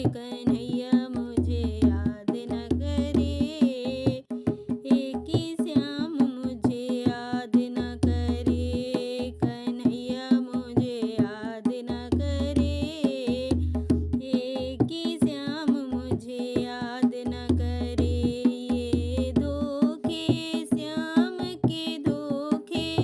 कन्हैया मुझे याद न करे। एक ही श्याम मुझे याद न करे, कन्हैया मुझे याद न करे। एक ही श्याम मुझे याद न करे। ये धोखे श्याम के धोखे,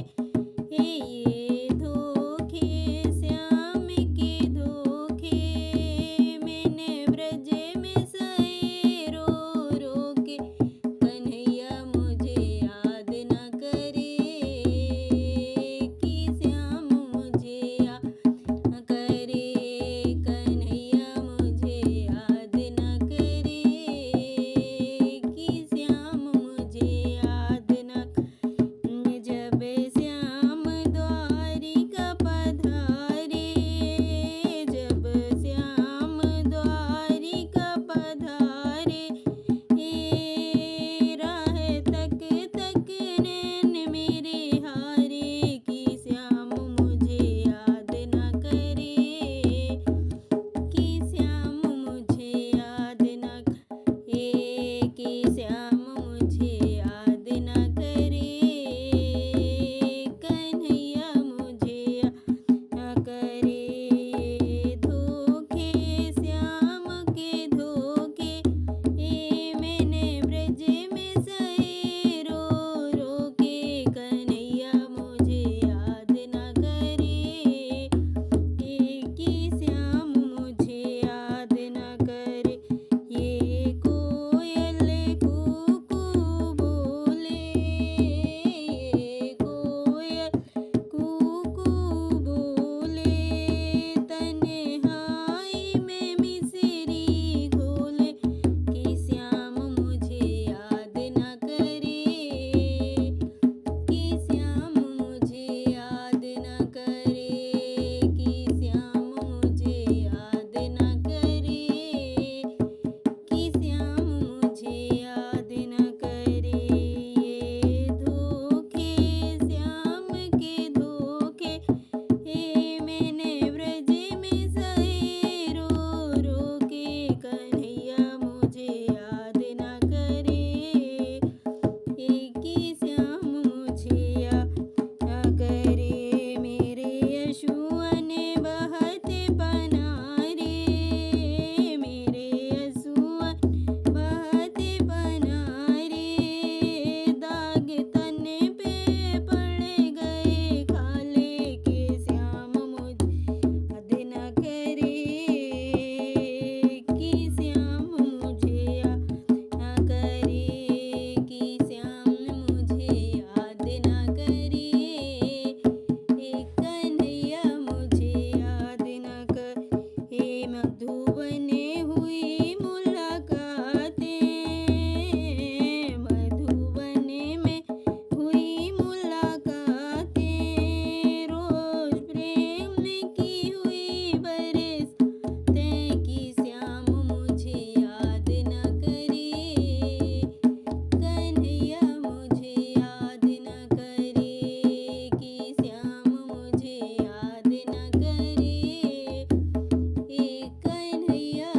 ये धोखे श्याम के धोखे, मैंने ब्रज में सहे रो रो के, कन्हैया मुझे याद न करे। कि श्याम मुझे याद न करे, कन्हैया मुझे याद न करे। कि श्याम मुझे याद न, जब श्याम द्वारिका पधारे, जब श्याम द्वारिका पधारे, राह तक तक नैन मेरे हारे। कि श्याम मुझे याद न करे, कि श्याम मुझे याद न करे, कि श्याम मुझे याद न करे। कन्हैया मुझे याद न करे। धोखे श्याम के धोखे, मैंने ब्रज में सहे रो रो के, कन्हैया मुझे याद न करे। कि श्याम मुझे याद न करे। ये कोयल कूकू बोले, ये कोयल कूकू बोले, तन्हाई में मिसरी घोले। कि श्याम मुझे याद न करे, कि श्याम मुझे याद न करे, कि श्याम मुझे याद न करे। कि श्याम मुझे याद न करे। ये धोखे श्याम के धोखे, मैंने ब्रज में सहे रो रो के, कन्हैया मुझे याद न करे। कि श्याम मुझे याद न करे। मेरे यशुअन बहते पनारे, मेरे यशुअन बहते पनारे, दाग तन पे पड़ गए खाले। के श्याम मुझे याद न करे, कि श्याम मुझे याद न करे, कि श्याम मुझे याद न करे। कन्हैया मुझे याद न करे। मधुबन हुई मुलाकातें, मधुबन में हुई मुलाकातें, रोज प्रेम की हुई बरसातें। कि श्याम मुझे याद न करे, कन्हैया मुझे याद न करे। कि श्याम मुझे याद न करे। कन्हैया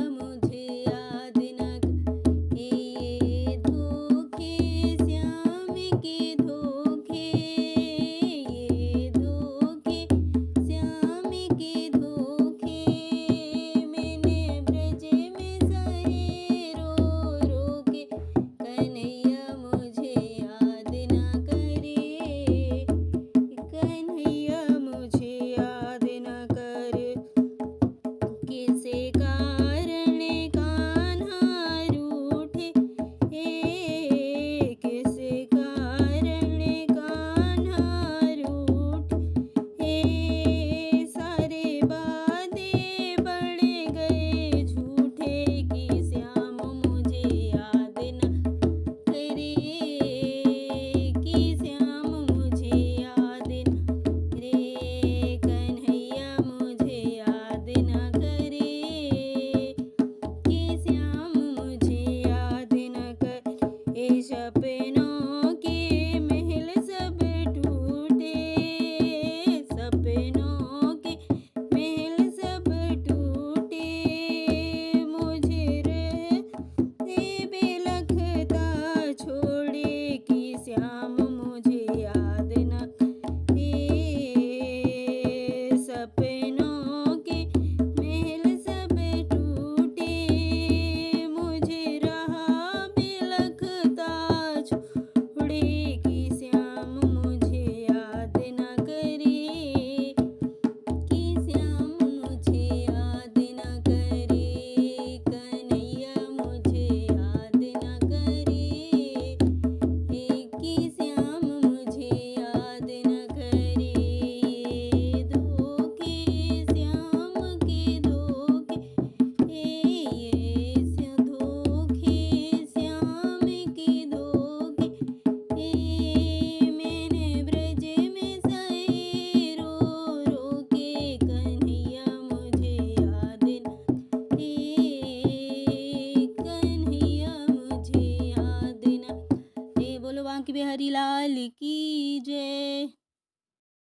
बांके बिहारी लाल की जय।